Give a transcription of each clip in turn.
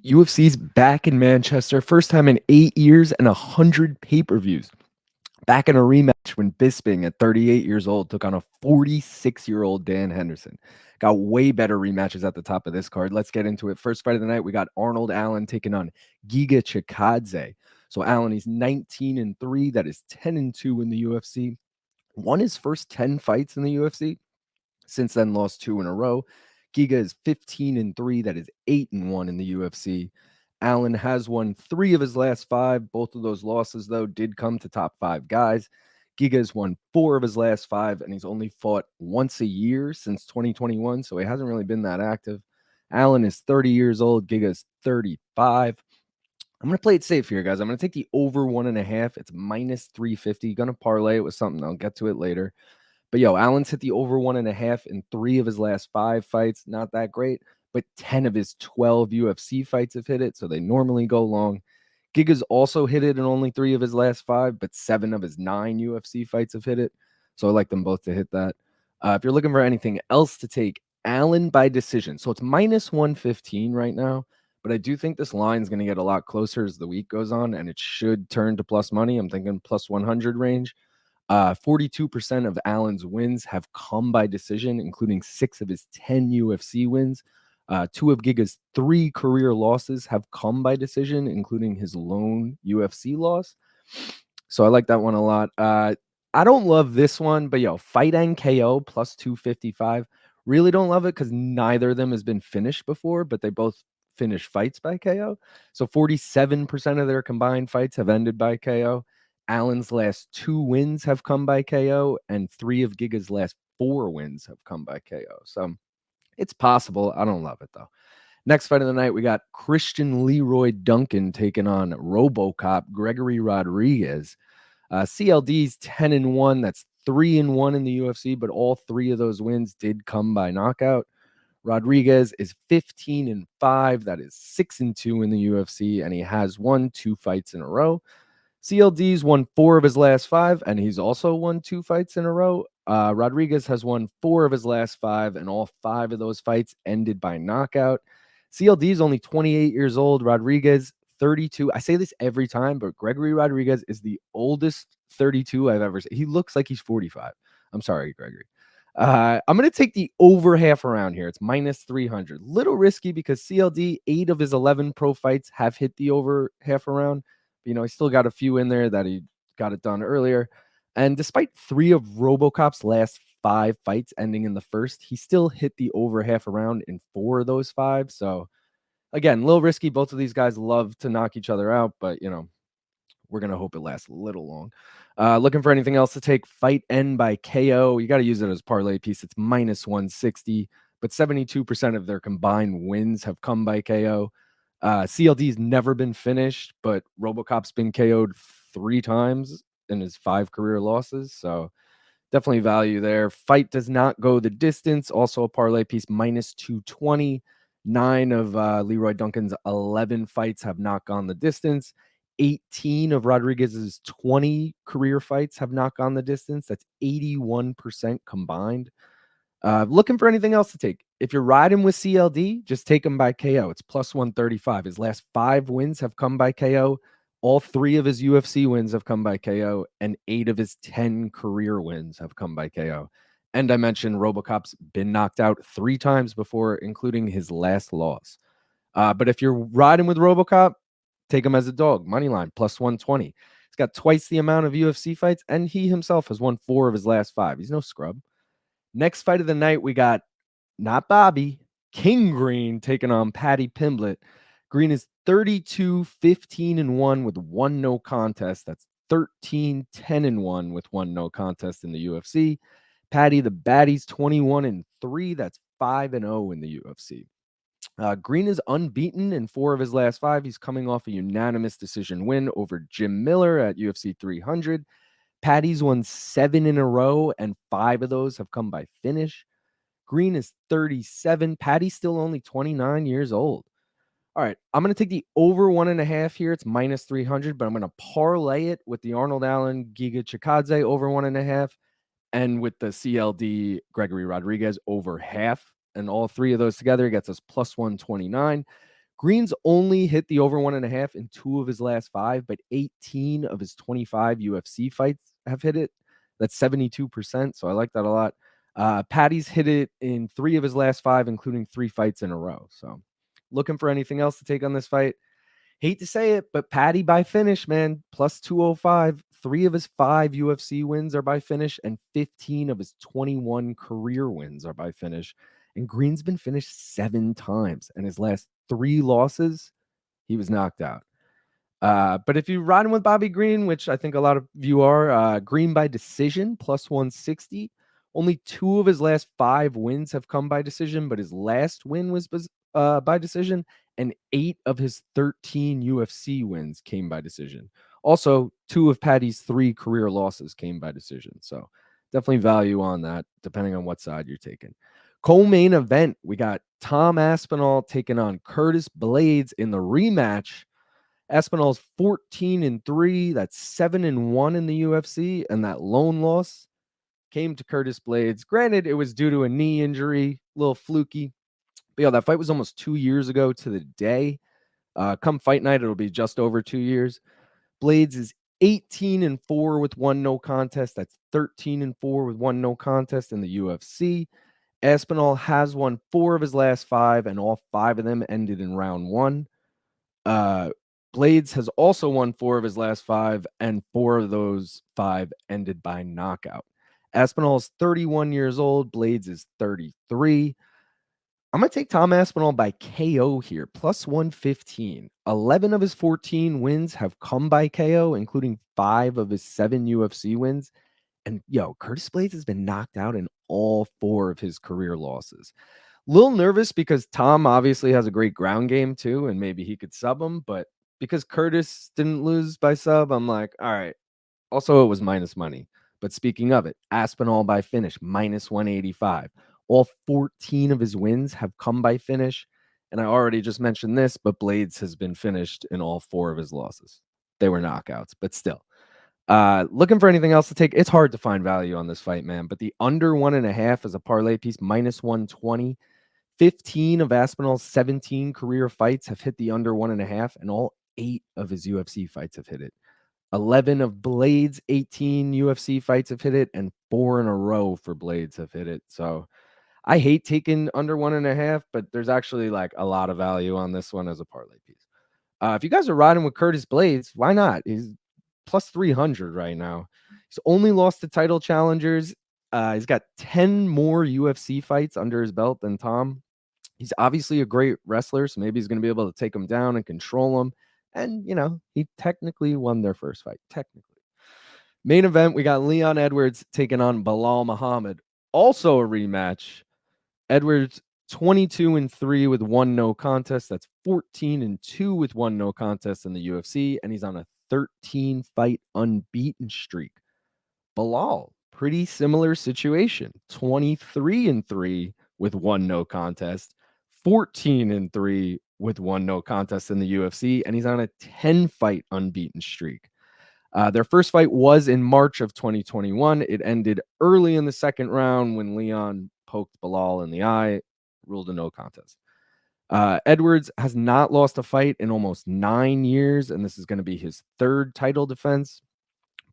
UFC's back in Manchester, first time in 8 years and 100 pay-per-views. Back in a rematch when Bisping at 38 years old took on a 46-year-old Dan Henderson. Got way better rematches at the top of this card. Let's get into it. First fight of the night, we got Arnold Allen taking on Giga Chikadze. So Allen, he's 19-3. That is 10-2 in the UFC. Won his first 10 fights in the UFC. Since then, lost 2 in a row. Giga is 15-3. That is 8-1 in the UFC. Allen has won 3 of his last 5. Both of those losses, though, did come to top 5 guys. Giga has won 4 of his last 5, and he's only fought once a year since 2021, so he hasn't really been that active. Allen is 30 years old. Giga is 35. I'm going to play it safe here, guys. I'm going to take the over 1.5. It's minus 350. Going to parlay it with something. I'll get to it later. But Allen's hit the over 1.5 in 3 of his last 5 fights. Not that great, but 10 of his 12 UFC fights have hit it, so they normally go long. Giga's also hit it in only 3 of his last 5, but 7 of his 9 UFC fights have hit it. So I like them both to hit that. If you're looking for anything else to take, Allen by decision. So it's minus 115 right now, but I do think this line is going to get a lot closer as the week goes on, and it should turn to plus money. I'm thinking plus 100 range. 42% of Allen's wins have come by decision, including 6 of his 10 UFC wins. 2 of Giga's 3 career losses have come by decision, including his lone UFC loss. So I like that one a lot. I don't love this one, but fight and KO plus 255. Really don't love it because neither of them has been finished before, but they both finish fights by KO. So 47% of their combined fights have ended by KO. Allen's last 2 wins have come by KO, and 3 of Giga's last 4 wins have come by KO. So it's possible. I don't love it, though. Next fight of the night, we got Christian Leroy Duncan taking on RoboCop Gregory Rodrigues. CLD's 10-1. That's 3-1 in the UFC, but all 3 of those wins did come by knockout. Rodrigues is 15-5. That is 6-2 in the UFC, and he has won 2 fights in a row. CLD's won 4 of his last 5, and he's also won 2 fights in a row. Rodrigues has won 4 of his last 5, and all 5 of those fights ended by knockout. CLD is only 28 years old. Rodrigues, 32. I say this every time, but Gregory Rodrigues is the oldest 32 I've ever seen. He looks like he's 45. I'm sorry, Gregory. I'm going to take the over half around here. It's minus 300. Little risky because CLD, 8 of his 11 pro fights have hit the over half around. He still got a few in there that he got it done earlier. And despite 3 of RoboCop's last 5 fights ending in the first, he still hit the over half around in 4 of those 5. So again, a little risky. Both of these guys love to knock each other out, but we're going to hope it lasts a little long. Looking for anything else to take, fight end by KO. You got to use it as parlay piece. It's minus 160, but 72% of their combined wins have come by KO. CLD's never been finished, but RoboCop's been KO'd 3 times in his 5 career losses. So definitely value there. Fight does not go the distance. Also a parlay piece, minus 220. 9 of Leroy Duncan's 11 fights have not gone the distance. 18 of Rodriguez's 20 career fights have not gone the distance. That's 81% combined. Looking for anything else to take. If you're riding with CLD, just take him by KO. It's plus 135. His last 5 wins have come by KO. All 3 of his UFC wins have come by KO, and 8 of his 10 career wins have come by KO. And I mentioned RoboCop's been knocked out 3 times before, including his last loss. But if you're riding with RoboCop, take him as a dog. Money line, plus 120. He's got twice the amount of UFC fights, and he himself has won 4 of his last 5. He's no scrub. Next fight of the night, we got not Bobby, King Green taking on Paddy Pimblett. Green is 32-15-1 with 1 no contest. That's 13-10-1 with 1 no contest in the UFC. Paddy the Baddies 21-3. That's 5-0 in the UFC. Green is unbeaten in 4 of his last 5. He's coming off a unanimous decision win over Jim Miller at UFC 300. Paddy's won 7 in a row, and 5 of those have come by finish. Green is 37. Paddy's still only 29 years old. All right, I'm going to take the over 1.5 here. It's minus 300, but I'm going to parlay it with the Arnold Allen Giga Chikadze over 1.5 and with the CLD Gregory Rodrigues over half. And all 3 of those together gets us plus 129. Green's only hit the over 1.5 in 2 of his last 5, but 18 of his 25 UFC fights have hit it. That's 72%, so I like that a lot. Paddy's hit it in 3 of his last 5, including 3 fights in a row. So looking for anything else to take on this fight? Hate to say it, but Paddy by finish, man, plus 205. 3 of his 5 UFC wins are by finish, and 15 of his 21 career wins are by finish. And Green's been finished 7 times, and his last 3 losses, he was knocked out. But if you're riding with Bobby Green, which I think a lot of you are, Green by decision, plus 160. Only 2 of his last 5 wins have come by decision, but his last win was by decision, and 8 of his 13 UFC wins came by decision. Also, 2 of Paddy's 3 career losses came by decision. So definitely value on that, depending on what side you're taking. Co-main event, we got Tom Aspinall taking on Curtis Blaydes in the rematch. Aspinall's 14-3. That's 7-1 in the UFC, and that lone loss came to Curtis Blaydes. Granted, it was due to a knee injury, a little fluky. But yeah, that fight was almost 2 years ago to the day. Come fight night, it'll be just over 2 years. Blaydes is 18-4 with 1 no contest. That's 13-4 with 1 no contest in the UFC. Aspinall has won 4 of his last 5, and all 5 of them ended in round 1. Blaydes has also won 4 of his last 5, and 4 of those 5 ended by knockout. Aspinall is 31 years old. Blaydes is 33. I'm going to take Tom Aspinall by KO here, plus 115. 11 of his 14 wins have come by KO, including 5 of his 7 UFC wins. And Curtis Blaydes has been knocked out in all 4 of his career losses. Little nervous because Tom obviously has a great ground game too, and maybe he could sub him, but because Curtis didn't lose by sub, I'm like, all right. Also, it was minus money. But speaking of it, Aspinall by finish, minus 185. All 14 of his wins have come by finish. And I already just mentioned this, but Blaydes has been finished in all 4 of his losses. They were knockouts, but still. Looking for anything else to take? It's hard to find value on this fight, man. But the under 1.5 is a parlay piece, minus 120. 15 of Aspinall's 17 career fights have hit the under 1.5, and all 8 of his UFC fights have hit it. 11 of Blaydes' 18 UFC fights have hit it, and 4 in a row for Blaydes have hit it. So I hate taking under 1.5, but there's actually like a lot of value on this one as a parlay piece. If you guys are riding with Curtis Blaydes, why not? He's plus 300 right now. He's only lost to title challengers. He's got 10 more UFC fights under his belt than Tom. He's obviously a great wrestler, so maybe he's going to be able to take him down and control him. And, he technically won their first fight. Technically. Main event, we got Leon Edwards taking on Belal Muhammad. Also a rematch. Edwards 22-3 with 1 no contest. That's 14-2 with 1 no contest in the UFC. And he's on a 13-fight unbeaten streak. Belal, pretty similar situation. 23-3 with 1 no contest. 14-3 with 1 no contest in the UFC, and he's on a 10-fight unbeaten streak. Their first fight was in March of 2021. It ended early in the second round when Leon poked Belal in the eye, ruled a no contest. Edwards has not lost a fight in almost 9 years, and this is going to be his 3rd title defense.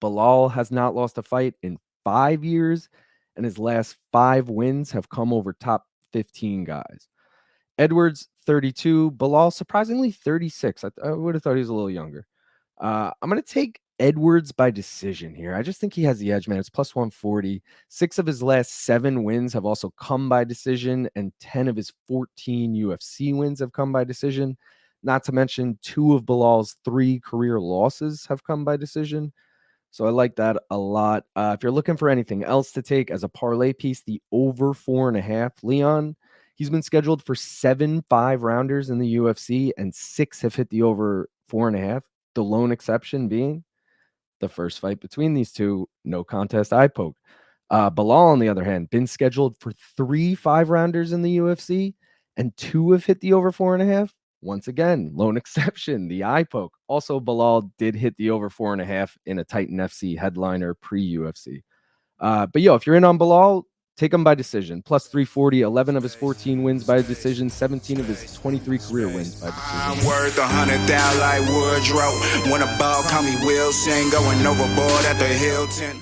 Belal has not lost a fight in 5 years, and his last 5 wins have come over top 15 guys. Edwards, 32. Belal, surprisingly, 36. I would have thought he was a little younger. I'm going to take Edwards by decision here. I just think he has the edge, man. It's plus 140. 6 of his last 7 wins have also come by decision, and 10 of his 14 UFC wins have come by decision. Not to mention 2 of Belal's 3 career losses have come by decision. So I like that a lot. If you're looking for anything else to take as a parlay piece, the over 4.5. Leon, he's been scheduled for 7 5-rounders in the UFC, and 6 have hit the over 4.5. The lone exception being the first fight between these two, no contest eye poke. Belal, on the other hand, been scheduled for 3 5-rounders in the UFC, and 2 have hit the over 4.5. Once again, lone exception, the eye poke. Also, Belal did hit the over 4.5 in a Titan FC headliner pre-UFC. But if you're in on Belal, Take him by decision. Plus 340, 11 of his 14 wins by decision, 17 of his 23 career wins by decision. I'm worth 100,000 like Woodrow. When a ball call me Wilson, going overboard at the Hilton.